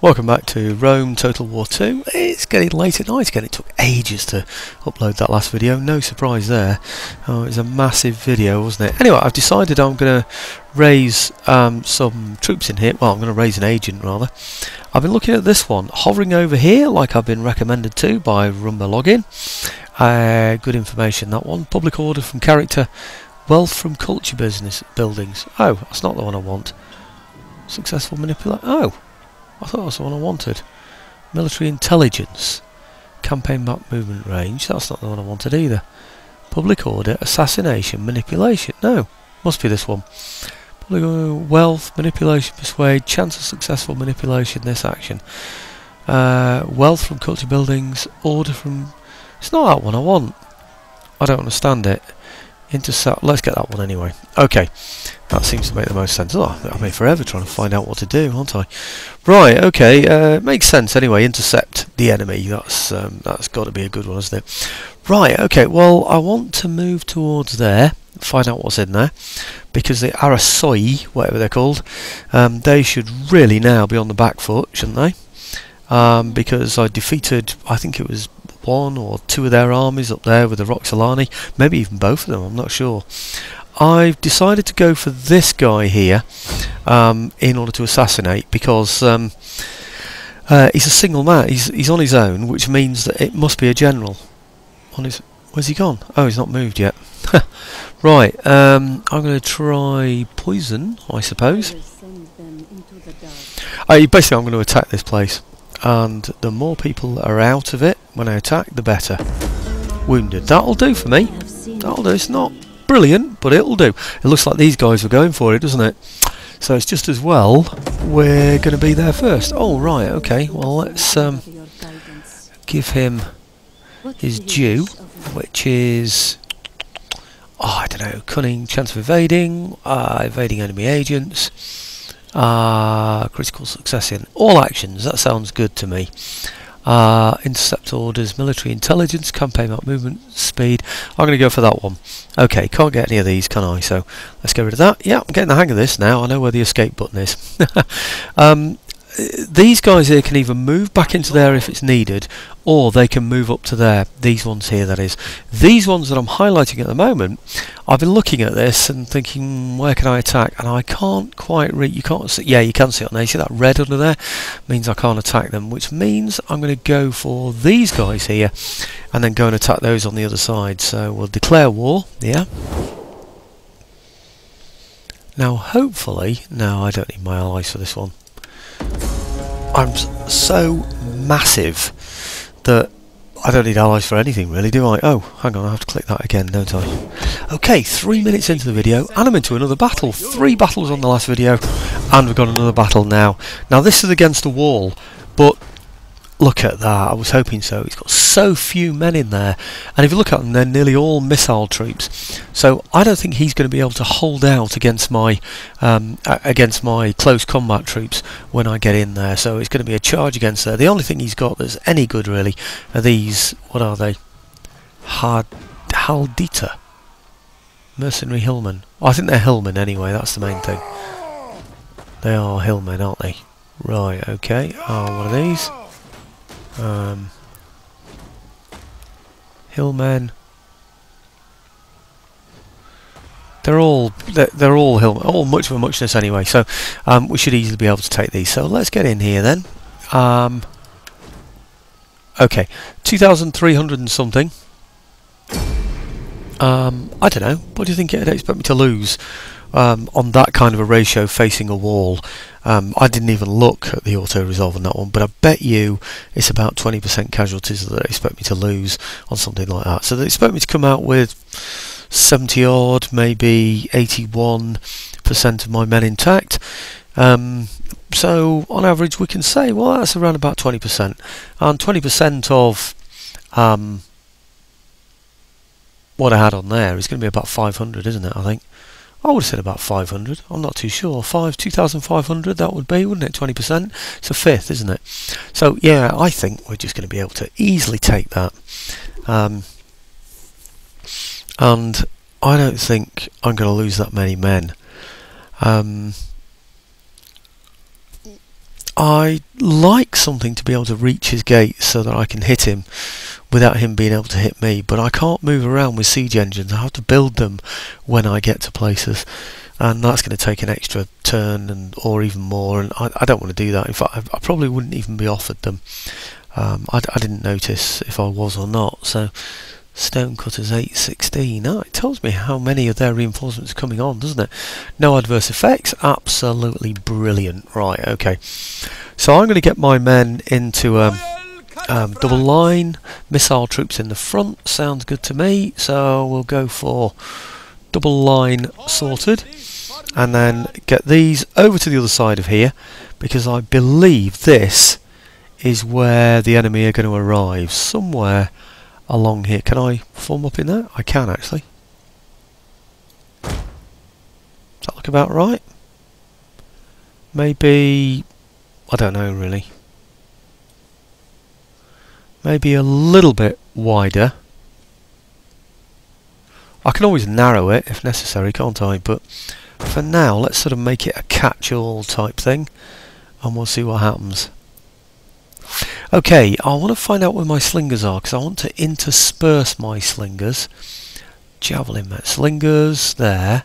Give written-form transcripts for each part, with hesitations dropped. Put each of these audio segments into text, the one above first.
Welcome back to Rome Total War 2. It's getting late at night again. It took ages to upload that last video. No surprise there. Oh, it was a massive video, wasn't it? Anyway, I've decided I'm going to raise some troops in here. Well, I'm going to raise an agent, rather. I've been looking at this one, hovering over here, like I've been recommended to by Rumba Login. Good information, that one. Public order from character. Wealth from culture business buildings. Oh, that's not the one I want. Successful manipulation. Oh, I thought that was the one I wanted. Military intelligence. Campaign map movement range. That's not the one I wanted either. Public order. Assassination. Manipulation. No. Must be this one. Public order, wealth. Manipulation. Persuade. Chance of successful manipulation. This action. Wealth from culture buildings. Order from... It's not that one I want. I don't understand it. Intercept. Let's get that one anyway. Okay. That seems to make the most sense. Oh, I've been forever trying to find out what to do, aren't I? Right, okay, makes sense anyway. Intercept the enemy. That's got to be a good one, isn't it? Right, okay, well, I want to move towards there, find out what's in there, because the Arasoi, whatever they're called, they should really now be on the back foot, shouldn't they? Because I defeated, I think it was one or two of their armies up there with the Roxolani, maybe even both of them, I'm not sure. I've decided to go for this guy here in order to assassinate, because he's a single man. He's on his own, which means that it must be a general. On his, where's he gone? Oh, he's not moved yet. Right, I'm going to try poison, I suppose. Basically, I'm going to attack this place, and the more people are out of it when I attack, the better. Wounded. That'll do for me. That'll do. It's not brilliant, but it'll do. It looks like these guys were going for it, doesn't it? So it's just as well we're going to be there first. Oh, right, okay. Well, let's give him his due, which is, oh, I don't know, cunning, chance of evading, evading enemy agents, critical success in all actions. That sounds good to me. Intercept orders, military intelligence, campaign map movement speed. I'm going to go for that one. Okay, can't get any of these, can I? So let's get rid of that. Yeah, I'm getting the hang of this now. I know where the escape button is. These guys here can either move back into there if it's needed, or they can move up to there. These ones here, that is. These ones that I'm highlighting at the moment, I've been looking at this and thinking, where can I attack? And I can't quite read. You can't see. Yeah, you can see it on there. You see that red under there? Means I can't attack them, which means I'm going to go for these guys here, and then go and attack those on the other side. So we'll declare war. Yeah. Now, hopefully, no, I don't need my allies for this one. I'm so massive that I don't need allies for anything, really, do I? Oh, hang on, I have to click that again, don't I? Okay, 3 minutes into the video, and I'm into another battle. 3 battles on the last video, and we've got another battle now. Now, this is against a wall, but look at that, I was hoping so. He's got so few men in there, and if you look at them, they're nearly all missile troops. So I don't think he's going to be able to hold out against my close combat troops when I get in there. So it's going to be a charge against there. The only thing he's got that's any good really are these. What are they? Haldita, mercenary hillmen. Well, I think they're hillmen anyway. That's the main thing. They are hillmen, aren't they? Right. Okay. Oh, what are these? Hillmen. They're all hillmen, all much of a muchness anyway. So we should easily be able to take these. So let's get in here then. Okay, 2,300 and something. I don't know. What do you think it'd expect me to lose on that kind of a ratio facing a wall? I didn't even look at the auto-resolve on that one, but I bet you it's about 20% casualties that they expect me to lose on something like that. So they expect me to come out with 70 odd, maybe 81% of my men intact. So on average we can say, well, that's around about 20%. And 20% of what I had on there is going to be about 500, isn't it, I think? I would have said about 500. I'm not too sure. 2,500 that would be, wouldn't it? 20%. It's a fifth, isn't it? So yeah, I think we're just going to be able to easily take that. And I don't think I'm going to lose that many men. I like something to be able to reach his gates so that I can hit him without him being able to hit me, but I can't move around with siege engines. I have to build them when I get to places, and that's going to take an extra turn or even more, and I don't want to do that. In fact, I probably wouldn't even be offered them. I didn't notice if I was or not. So Stonecutters 816. Oh, it tells me how many of their reinforcements are coming on, doesn't it? No adverse effects. Absolutely brilliant. Right, okay. So I'm going to get my men into double line. Missile troops in the front. Sounds good to me. So we'll go for double line sorted. And then get these over to the other side of here, because I believe this is where the enemy are going to arrive. Somewhere along here. Can I form up in there? I can actually. Does that look about right? Maybe, I don't know really. Maybe a little bit wider. I can always narrow it if necessary, can't I? But for now, let's sort of make it a catch-all type thing, and we'll see what happens. Okay, I want to find out where my slingers are, because I want to intersperse my slingers. Javelin men, slingers there,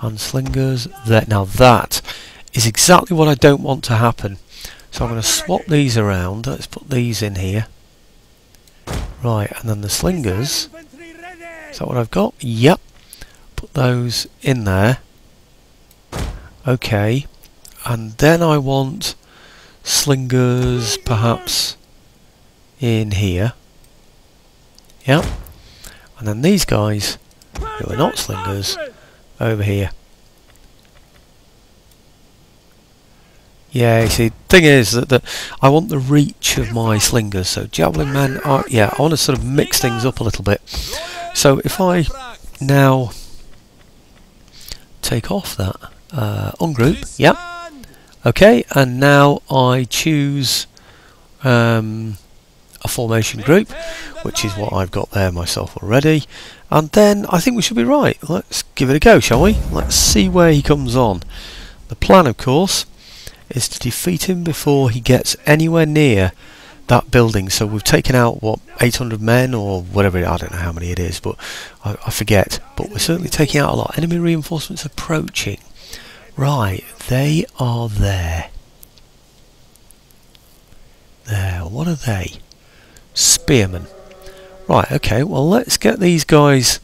and slingers there. Now that is exactly what I don't want to happen. So I'm going to swap these around. Let's put these in here. Right, and then the slingers. Is that what I've got? Yep. Put those in there. Okay, and then I want slingers perhaps in here. Yep. And then these guys who are not slingers over here. Yeah, you see, the thing is that I want the reach of my slingers. So javelin men are, yeah, I want to sort of mix things up a little bit. So if I now take off that ungroup, yep. Okay, and now I choose a formation group, which is what I've got there myself already, and then I think we should be right. Let's give it a go, shall we? Let's see where he comes on. The plan, of course, is to defeat him before he gets anywhere near that building. So we've taken out, what, 800 men or whatever, I don't know how many it is, but I forget, but we're certainly taking out a lot. Enemy reinforcements approaching. Right, they are there. There, what are they? Spearmen. Right, okay, well let's get these guys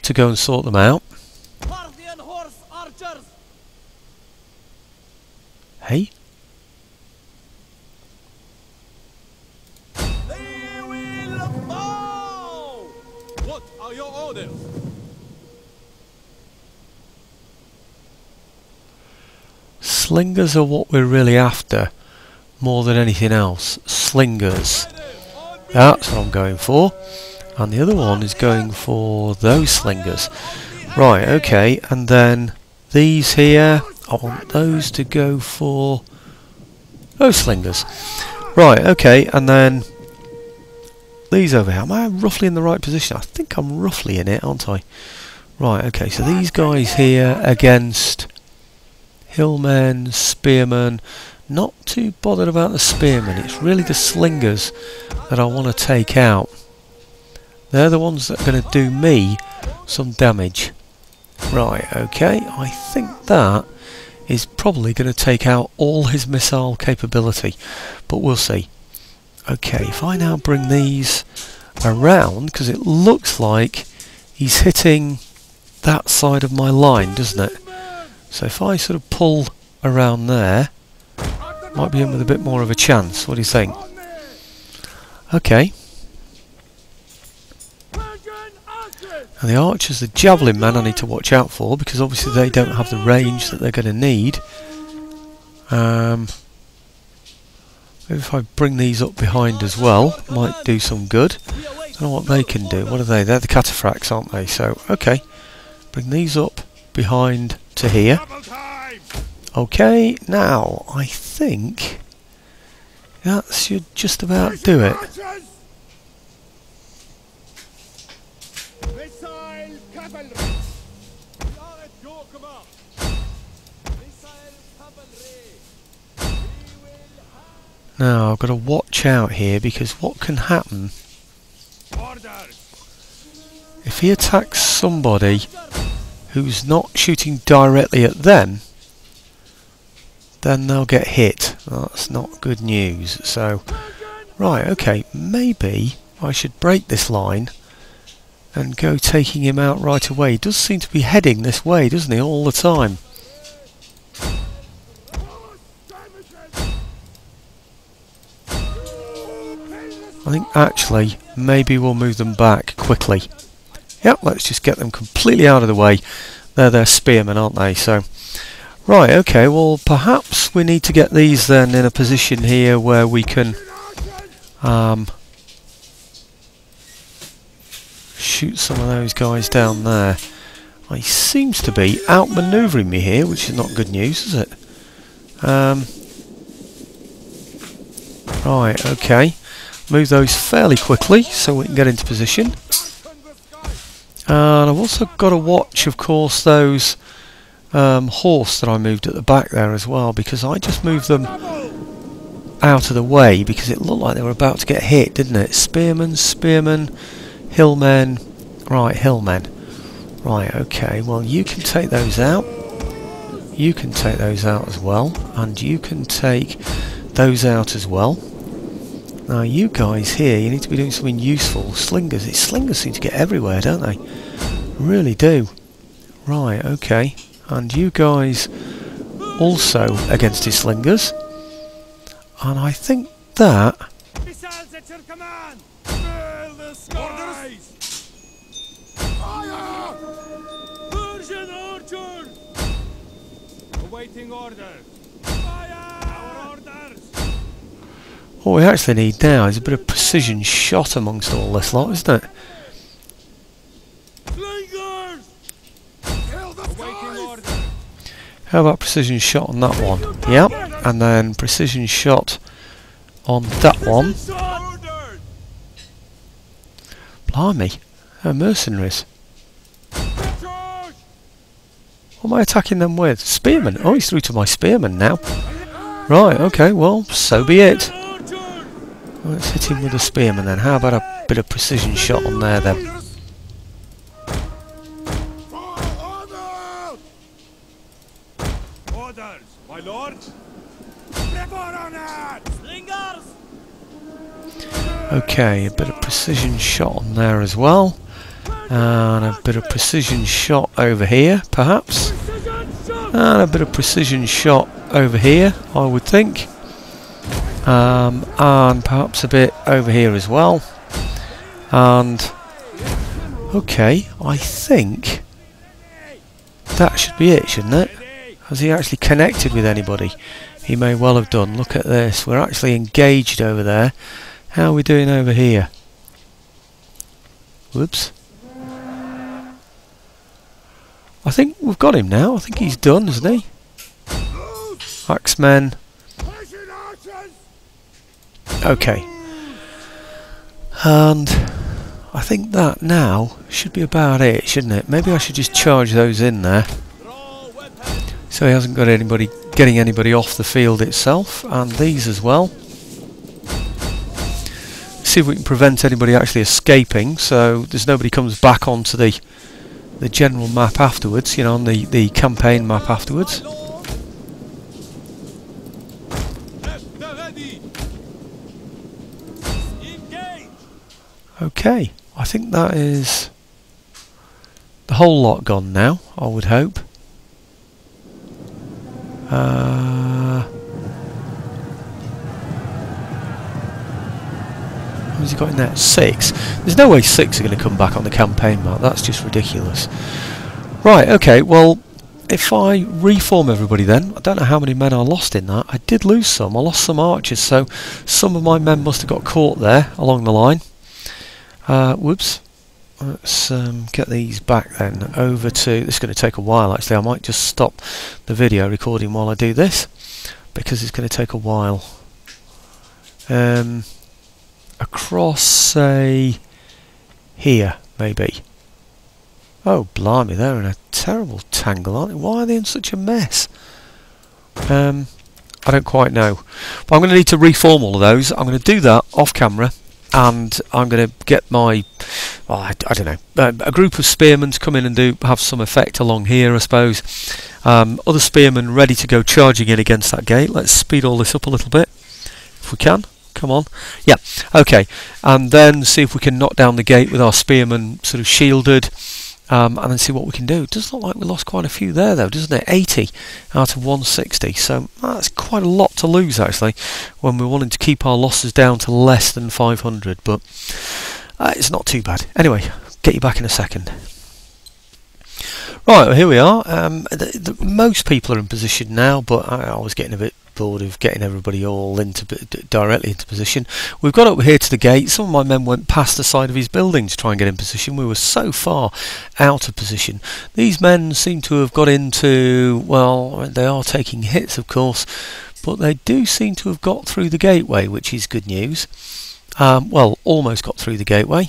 to go and sort them out. Parthian horse archers. Hey? They will bow. What are your orders? Slingers are what we're really after, more than anything else. Slingers. That's what I'm going for. And the other one is going for those slingers. Right, okay, and then these here, I want those to go for those slingers. Right, okay, and then these over here. Am I roughly in the right position? I think I'm roughly in it, aren't I? Right, okay, so these guys here against hillmen, spearmen. Not too bothered about the spearmen, it's really the slingers that I want to take out. They're the ones that are going to do me some damage. Right, okay, I think that is probably going to take out all his missile capability, but we'll see. Okay, if I now bring these around, because it looks like he's hitting that side of my line, doesn't it? So if I sort of pull around there, might be in with a bit more of a chance. What do you think? Okay. And the archers, the javelin men, I need to watch out for, because obviously they don't have the range that they're going to need. Maybe if I bring these up behind as well, might do some good. I don't know what they can do. What are they? They're the cataphracts, aren't they? So, okay. Bring these up behind to here. Okay, now I think that should just about do it. Now I've got to watch out here, because what can happen if he attacks somebody who's not shooting directly at them, then they'll get hit. That's not good news. So, right, okay, maybe I should break this line and go taking him out right away. He does seem to be heading this way, doesn't he, all the time? I think actually maybe we'll move them back quickly. Yep, let's just get them completely out of the way. They're spearmen, aren't they? So, right, okay, well perhaps we need to get these then in a position here where we can shoot some of those guys down there. He seems to be outmanoeuvring me here, which is not good news, is it? Right, okay. Move those fairly quickly so we can get into position. And I've also got to watch, of course, those horse that I moved at the back there as well, because I just moved them out of the way because it looked like they were about to get hit, didn't it? Spearmen, hillmen. Right, hillmen. Right, okay, well you can take those out. You can take those out as well. And you can take those out as well. Now you guys here, you need to be doing something useful. Slingers, slingers seem to get everywhere, don't they? Really do. Right, okay. And you guys also against his slingers. And I think that... Missiles at your command! Fill the skies! Fire! Persian archer! Awaiting orders. Fire! Our orders! What we actually need now is a bit of precision shot amongst all this lot, isn't it? Slingers! Kill the awaiting orders. How about precision shot on that one? Yep. And then precision shot on that one. Blimey. They're mercenaries. What am I attacking them with? Spearmen. Oh, he's through to my spearmen now. Right, okay, well, so be it. Let's hit him with a spearman then. How about a bit of precision shot on there then? Orders, my lord. Slingers. Okay, a bit of precision shot on there as well. And a bit of precision shot over here, perhaps. And a bit of precision shot over here, I would think. And perhaps a bit over here as well. And okay, I think that should be it, shouldn't it? Has he actually connected with anybody? He may well have done. Look at this, we're actually engaged over there. How are we doing over here? Whoops. I think we've got him now. I think he's done, isn't he? Axemen. Okay. And I think that now should be about it, shouldn't it? Maybe I should just charge those in there, so he hasn't got anybody getting anybody off the field itself, and these as well. See if we can prevent anybody actually escaping, so there's nobody comes back onto the general map afterwards, you know, on the campaign map afterwards. Okay, I think that is the whole lot gone now, I would hope. Who's he got in there? 6. There's no way 6 are going to come back on the campaign map. That's just ridiculous. Right, okay, well, if I reform everybody then, I don't know how many men I lost in that. I did lose some. I lost some archers, so some of my men must have got caught there along the line. Whoops. Let's get these back then over to... This is going to take a while, actually. I might just stop the video recording while I do this, because it's going to take a while. Across, say, here, maybe. Oh, blimey, they're in a terrible tangle, aren't they? Why are they in such a mess? I don't quite know. But I'm going to need to reform all of those. I'm going to do that off camera, and I'm going to get my, well, I don't know, a group of spearmen to come in and have some effect along here, I suppose. Other spearmen ready to go charging in against that gate. Let's speed all this up a little bit, if we can. Come on. Yeah, okay. And then see if we can knock down the gate with our spearmen sort of shielded. And then see what we can do. It does look like we lost quite a few there though, doesn't it? 80 out of 160, so that's quite a lot to lose actually when we're wanting to keep our losses down to less than 500, but it's not too bad. Anyway, get you back in a second. Right, well, here we are. Most people are in position now, but I was getting a bit bored of getting everybody all directly into position. We've got up here to the gate. Some of my men went past the side of his building to try and get in position. We were so far out of position. These men seem to have got into, well, they are taking hits of course, but they do seem to have got through the gateway, which is good news. Well, almost got through the gateway.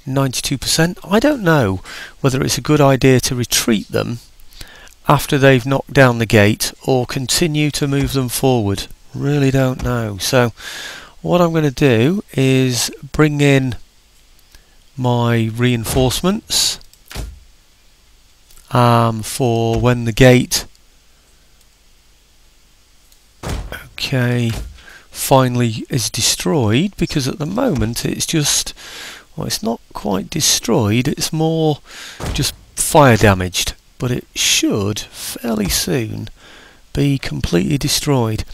92%. I don't know whether it's a good idea to retreat them after they've knocked down the gate or continue to move them forward. Really don't know. So what I'm going to do is bring in my reinforcements for when the gate finally is destroyed, because at the moment it's just, well, it's not quite destroyed, it's more just fire damaged. But it should fairly soon be completely destroyed.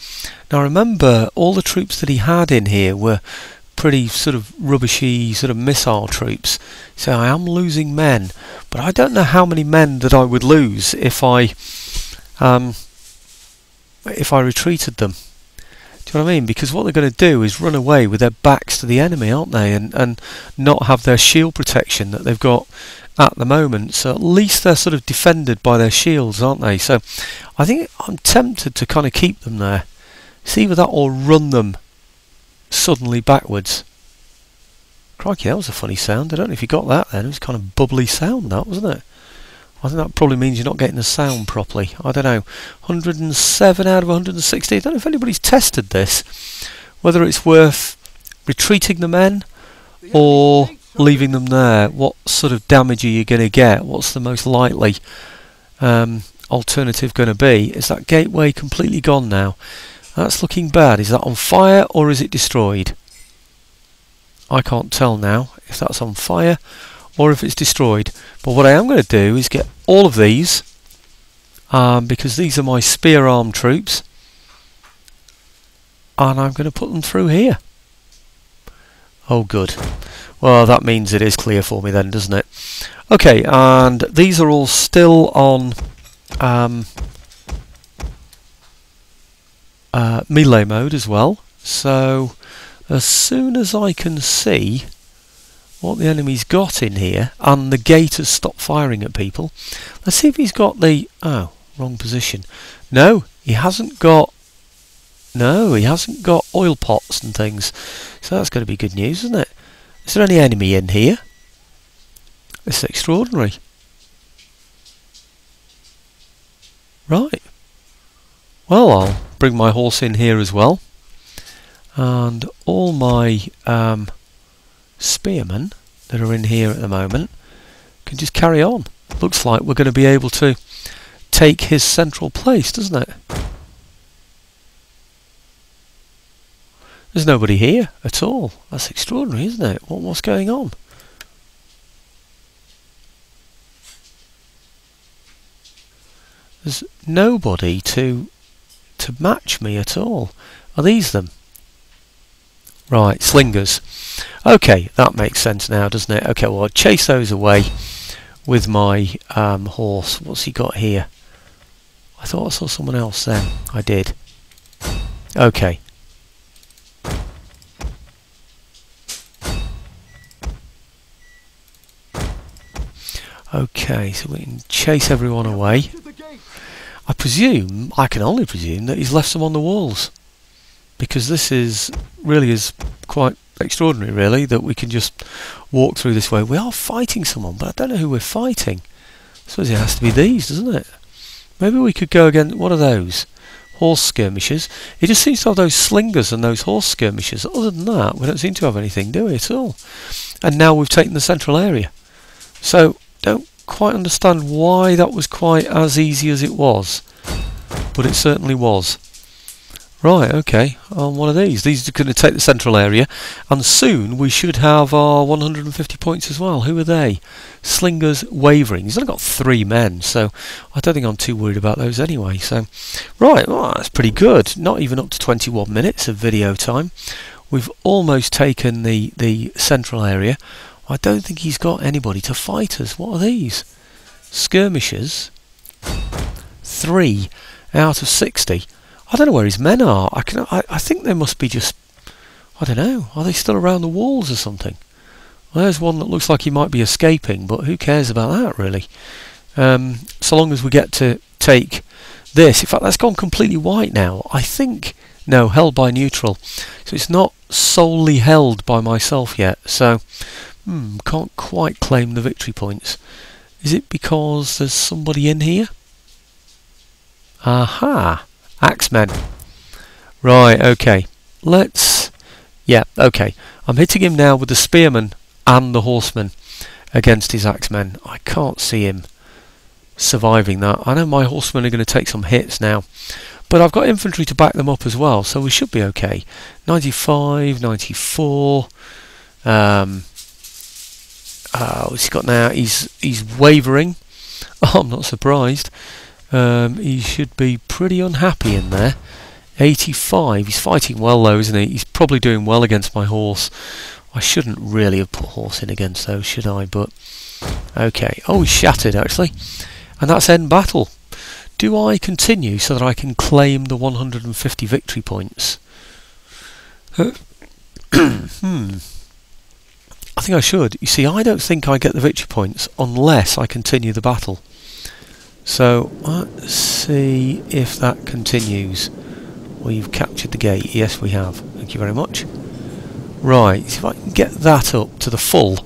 Now remember, all the troops that he had in here were pretty sort of rubbishy sort of missile troops, so I am losing men, but I don't know how many men that I would lose if I retreated them. Do you know what I mean? Because what they're going to do is run away with their backs to the enemy, aren't they, and not have their shield protection that they've got at the moment. So at least they're sort of defended by their shields, aren't they? So I think I'm tempted to kind of keep them there. It's either that or run them suddenly backwards. Crikey, that was a funny sound. I don't know if you got that then. It was kind of bubbly sound, that, wasn't it? I think that probably means you're not getting the sound properly. I don't know. 107 out of 160. I don't know if anybody's tested this, whether it's worth retreating the men or leaving them there. What sort of damage are you going to get? What's the most likely alternative going to be? Is that gateway completely gone now? That's looking bad. Is that on fire or is it destroyed? I can't tell now if that's on fire or if it's destroyed. But what I am going to do is get all of these, because these are my spear arm troops, and I'm going to put them through here. Oh good. Well, that means it is clear for me then, doesn't it? Okay, and these are all still on melee mode as well. So as soon as I can see what the enemy's got in here, and the gate has stopped firing at people. Let's see if he's got the... oh, wrong position. No, he hasn't got... no, he hasn't got oil pots and things. So that's going to be good news, isn't it? Is there any enemy in here? This is extraordinary. Right. Well, I'll bring my horse in here as well. And all my... spearmen that are in here at the moment can just carry on. Looks like we're going to be able to take his central place, doesn't it? There's nobody here at all. That's extraordinary, isn't it? What's going on? There's nobody to match me at all. Are these them? Right, slingers. Okay, that makes sense now, doesn't it? Okay, well, I'll chase those away with my horse. What's he got here? I thought I saw someone else then. I did. Okay. Okay, so we can chase everyone away. I can only presume that he's left some on the walls, because this is quite extraordinary, really, that we can just walk through this way. We are fighting someone, but I don't know who we're fighting. I suppose it has to be these, doesn't it? Maybe we could go again. What are those? horse skirmishers. He just seems to have those slingers and those horse skirmishers. Other than that, we don't seem to have anything, do we, at all? And now we've taken the central area. So, don't quite understand why that was quite as easy as it was. But it certainly was. Right, okay, on one of these. These are going to take the central area, and soon we should have our 150 points as well. Who are they? Slingers Wavering. He's only got 3 men, so I don't think I'm too worried about those anyway. So, right, well, that's pretty good. Not even up to 21 minutes of video time. We've almost taken the central area. I don't think he's got anybody to fight us. What are these? Skirmishers. 3 out of 60. I don't know where his men are. I think they must be just, I don't know, are they still around the walls or something? Well, there's one that looks like he might be escaping, but who cares about that really? So long as we get to take this. In fact, that's gone completely white now. I think, no, held by neutral. So it's not solely held by myself yet. So, can't quite claim the victory points. Is it because there's somebody in here? Aha! Axemen. Right, okay. Yeah, okay. I'm hitting him now with the spearmen and the horsemen against his axemen. I can't see him surviving that. I know my horsemen are going to take some hits now. But I've got infantry to back them up as well, so we should be okay. 95, 94. What's he got now? He's wavering. Oh, I'm not surprised. He should be pretty unhappy in there. 85. He's fighting well though, isn't he? He's probably doing well against my horse. I shouldn't really have put horse in against those, should I? But okay. Oh, he's shattered actually. And that's end battle. Do I continue so that I can claim the 150 victory points? I think I should. You see, I don't think I get the victory points unless I continue the battle. So, let's see if that continues. We've captured the gate. Yes, we have. Thank you very much. Right, see if I can get that up to the full.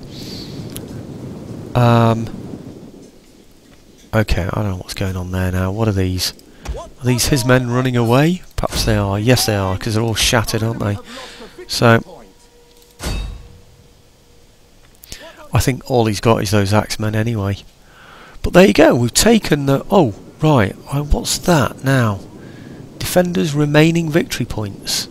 Okay, I don't know what's going on there now. What are these? Are these his men running away? Perhaps they are. Yes, they are, because they're all shattered, aren't they? So, I think all he's got is those axemen anyway. But there you go, we've taken the... Oh, right, what's that now? Defenders' remaining victory points.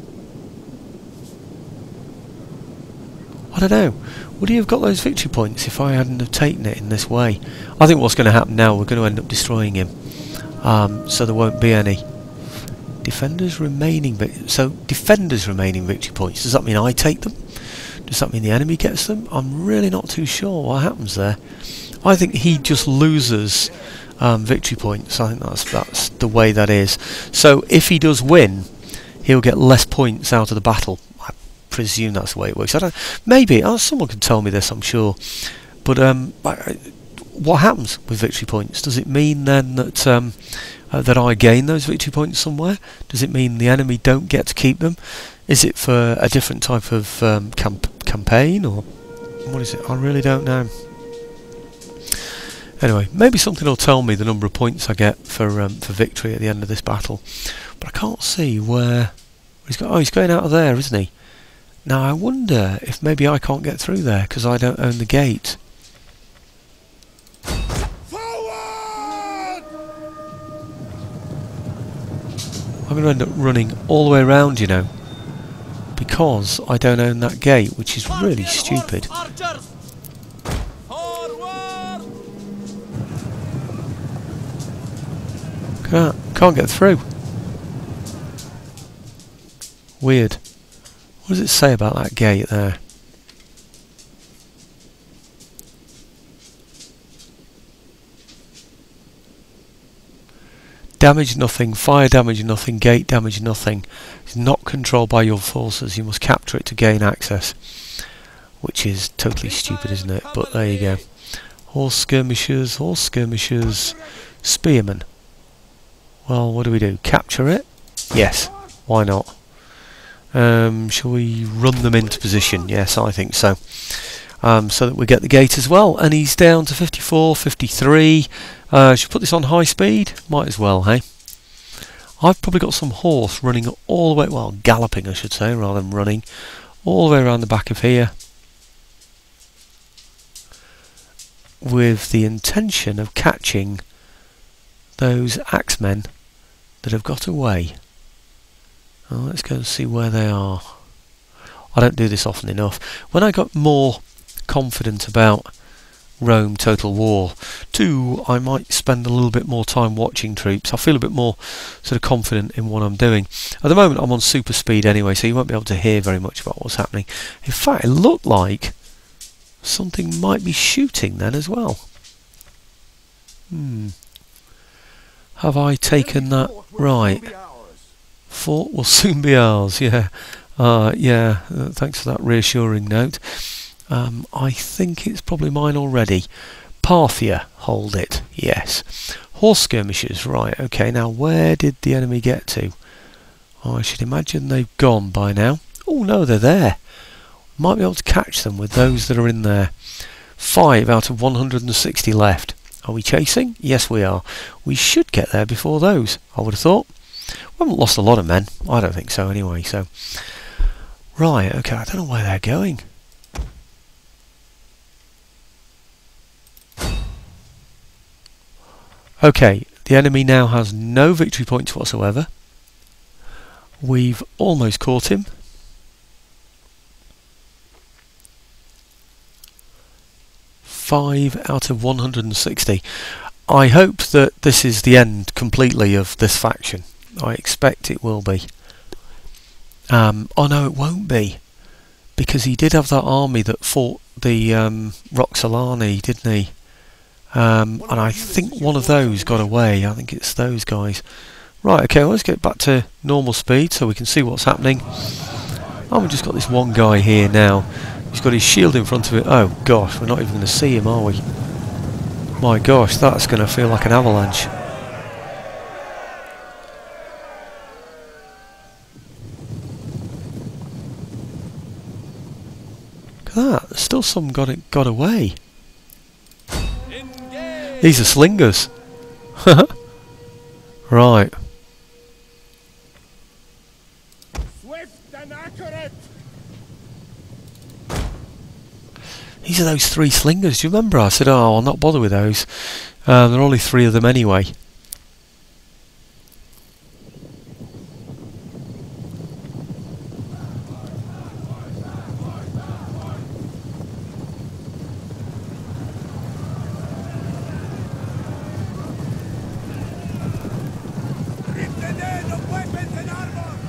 I don't know. Would he have got those victory points if I hadn't have taken it in this way? I think what's going to happen now, we're going to end up destroying him. So there won't be any. Defenders' remaining victory points. Does that mean I take them? Does that mean the enemy gets them? I'm really not too sure what happens there. I think he just loses victory points. I think that's the way that is. So if he does win, he'll get less points out of the battle. I presume that's the way it works. Maybe someone can tell me this, I'm sure. But what happens with victory points? Does it mean then that that I gain those victory points somewhere? Does it mean the enemy don't get to keep them? Is it for a different type of campaign, or what is it? I really don't know. Anyway, maybe something will tell me the number of points I get for victory at the end of this battle. But I can't see where he's got. Oh, he's going out of there, isn't he? Now I wonder if maybe I can't get through there because I don't own the gate. Forward! I'm going to end up running all the way around, you know, because I don't own that gate, which is really stupid. Can't get through. Weird. What does it say about that gate there? Damage nothing, fire damage nothing, gate damage nothing. It's not controlled by your forces. You must capture it to gain access. Which is totally stupid, isn't it? But there you go. Horse skirmishers, spearmen. Well, what do we do? Capture it? Yes. Why not? Shall we run them into position? Yes, I think so. So that we get the gate as well. And he's down to 54, 53. Should we put this on high speed? Might as well, hey? I've probably got some horse running all the way, well, galloping I should say, rather than running, all the way around the back of here, with the intention of catching those axemen that have got away. Well, let's go and see where they are. I don't do this often enough. When I got more confident about Rome Total War 2, I might spend a little bit more time watching troops. I feel a bit more sort of confident in what I'm doing. At the moment I'm on super speed anyway, so you won't be able to hear very much about what's happening. In fact, it looked like something might be shooting then as well. Have I taken that right? Fort will soon be ours, yeah. Thanks for that reassuring note. I think it's probably mine already. Parthia hold it, yes. Horse skirmishers, right, okay, now where did the enemy get to? Oh, I should imagine they've gone by now. Oh no, they're there. Might be able to catch them with those that are in there. 5 out of 160 left. Are we chasing? Yes we are. We should get there before those, I would have thought. We haven't lost a lot of men. I don't think so anyway, so... Right, okay, I don't know where they're going. Okay, the enemy now has no victory points whatsoever. We've almost caught him. Five out of 160. I hope that this is the end completely of this faction. I expect it will be. Oh no, it won't be, because he did have that army that fought the Roxolani, didn't he? And I think one of those got away. I think it's those guys. Right, okay, well, let's get back to normal speed so we can see what's happening. Oh, we've just got this one guy here now. He's got his shield in front of it. Oh gosh, we're not even going to see him, are we? My gosh, that's going to feel like an avalanche. Look at that, there's still some got away. Engage. These are slingers. Right. Swift and accurate. These are those 3 slingers. Do you remember? I said, oh, I'll not bother with those. There are only 3 of them anyway.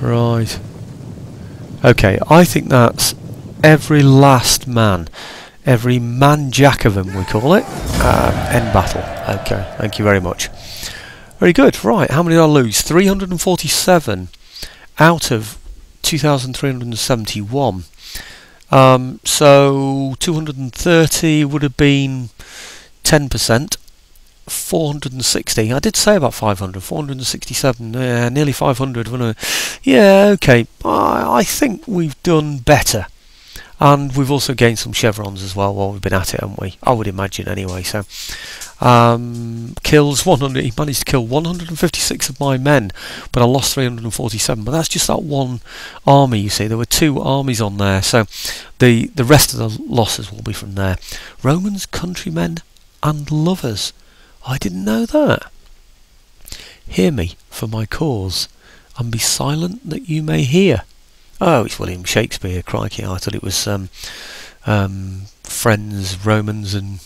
Right. Okay, I think that's every last man. Every man jack of them, we call it. End battle. Okay, thank you very much. Very good. Right, how many did I lose? 347 out of 2,371. So 230 would have been 10%. 460. I did say about 500. 467. Yeah, nearly 500. Yeah, okay. I think we've done better. And we've also gained some chevrons as well while we've been at it, haven't we? I would imagine anyway. So, kills 100. He managed to kill 156 of my men, but I lost 347. But that's just that one army. You see, there were 2 armies on there. So, the rest of the losses will be from there. Romans, countrymen, and lovers. I didn't know that. Hear me for my cause, and be silent that you may hear. Oh, it's William Shakespeare, crikey, I thought it was friends, Romans and...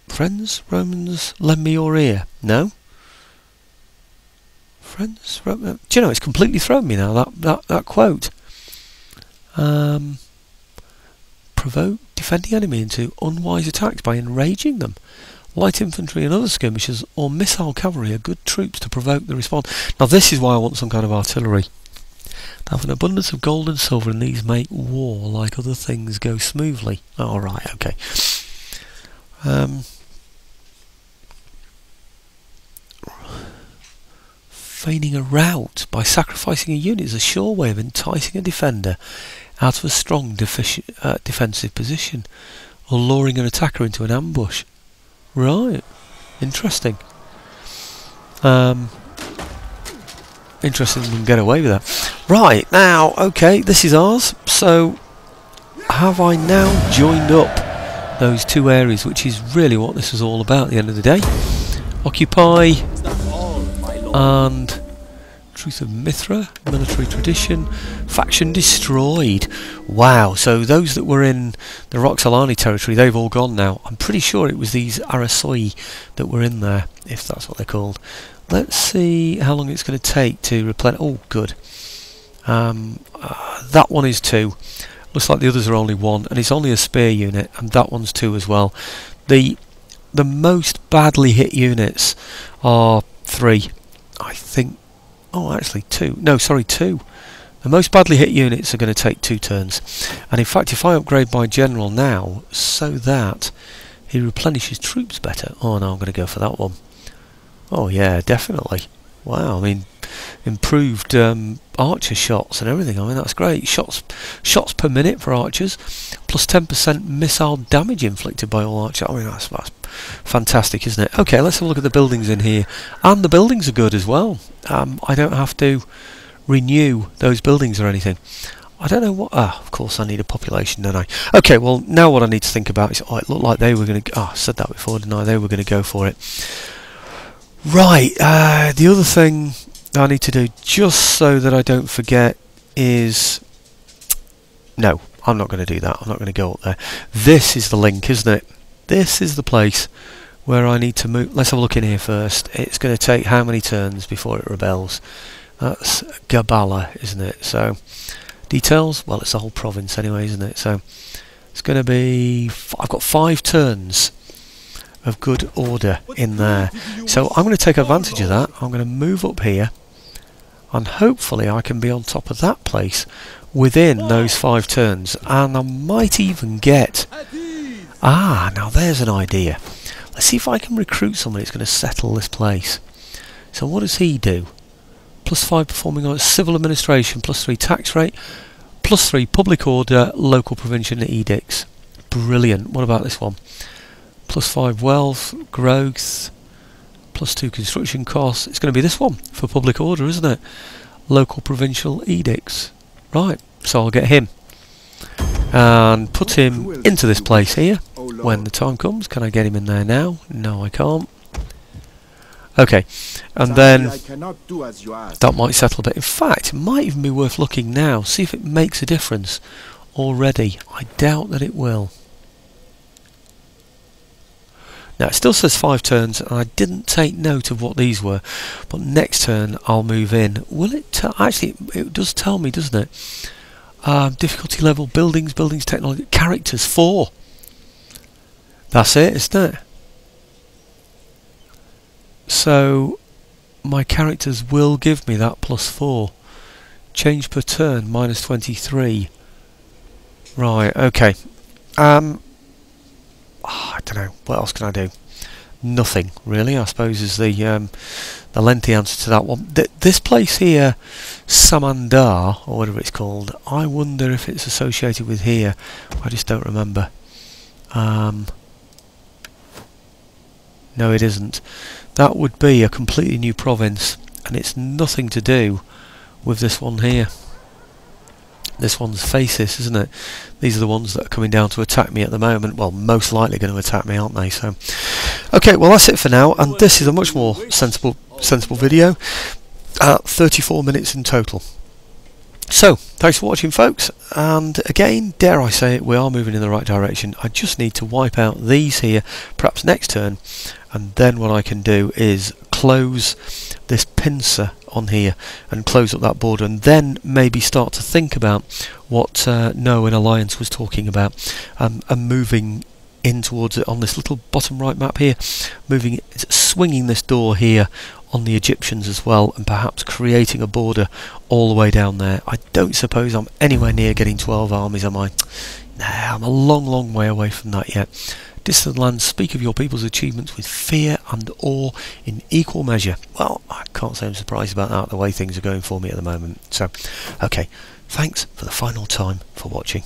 friends, Romans, lend me your ear. No? Friends, Romans... Do you know, it's completely thrown me now, that quote. Provoke, defend the enemy into unwise attacks by enraging them. Light infantry and other skirmishers or missile cavalry are good troops to provoke the response. Now this is why I want some kind of artillery. To have an abundance of gold and silver, and these make war, like other things, go smoothly. Oh, right, okay. Feigning a rout by sacrificing a unit is a sure way of enticing a defender out of a strong defensive position, or luring an attacker into an ambush. Right, interesting. Interesting we can get away with that. Right, now, okay, this is ours. So, have I now joined up those two areas, which is really what this is all about at the end of the day. Occupy Is that all, my lord? and Truth of Mithra, military tradition, faction destroyed. Wow, so those that were in the Roxolani territory, they've all gone now. I'm pretty sure it was these Arasoi that were in there, if that's what they're called. Let's see how long it's going to take to replenish. Oh, good. That one is 2. Looks like the others are only 1, and it's only a spear unit, and that one's 2 as well. The most badly hit units are 3, I think. Oh, actually 2. No, sorry, 2. The most badly hit units are going to take 2 turns. And in fact, if I upgrade my general now, so that he replenishes troops better. Oh no, I'm going to go for that one. Oh yeah, definitely. Wow, I mean, improved archer shots and everything. I mean, that's great. Shots per minute for archers, plus 10% missile damage inflicted by all archers. I mean, that's fantastic, isn't it? Okay, let's have a look at the buildings in here. And the buildings are good as well. I don't have to renew those buildings or anything. I don't know what... Ah, of course I need a population, don't I? Okay, well, now what I need to think about is... Oh, it looked like they were going to... Oh, I said that before, didn't I? They were going to go for it. Right, the other thing I need to do, just so that I don't forget, is... No, I'm not going to do that. I'm not going to go up there. This is the link, isn't it? This is the place where I need to move. Let's have a look in here first. It's going to take how many turns before it rebels? That's Gabala, isn't it? So, details? Well, it's the whole province anyway, isn't it? So, it's going to be... I've got 5 turns of good order in there. So I'm going to take advantage of that. I'm going to move up here, and hopefully I can be on top of that place within those 5 turns, and I might even get... Ah, now there's an idea. Let's see if I can recruit somebody that's going to settle this place. So what does he do? +5 performing on civil administration, +3 tax rate, +3 public order, local provincial edicts. Brilliant. What about this one? +5 wealth, growth, +2 construction costs. It's going to be this one for public order, isn't it? Local provincial edicts. Right, so I'll get him and put him into this place here when the time comes. Can I get him in there now? No, I can't. Okay, and then that might settle a bit. In fact, it might even be worth looking now, see if it makes a difference already. I doubt that it will. Now it still says 5 turns, and I didn't take note of what these were, but next turn I'll move in. Will it actually, it does tell me, doesn't it? Difficulty level, buildings, technology, characters, 4. That's it, isn't it? So my characters will give me that +4. Change per turn, -23. Right, okay. I don't know. What else can I do? Nothing, really, I suppose, is the lengthy answer to that one. This place here, Samandar, or whatever it's called, I wonder if it's associated with here. I just don't remember. No, it isn't. That would be a completely new province, and it's nothing to do with this one here. This one's Faces, isn't it? These are the ones that are coming down to attack me at the moment. Well, most likely going to attack me, aren't they? So, okay, well that's it for now, and this is a much more sensible video. 34 minutes in total. So, thanks for watching, folks, and again, dare I say it, we are moving in the right direction. I just need to wipe out these here, perhaps next turn, and then what I can do is close this pincer on here and close up that border, and then maybe start to think about what No in Alliance was talking about, and moving in towards it on this little bottom right map here, swinging this door here on the Egyptians as well, and perhaps creating a border all the way down there. I don't suppose I'm anywhere near getting 12 armies, am I? Nah, I'm a long way away from that yet. Distant lands speak of your people's achievements with fear and awe in equal measure. Well, I can't say I'm surprised about that, the way things are going for me at the moment. So, okay, thanks for the final time for watching.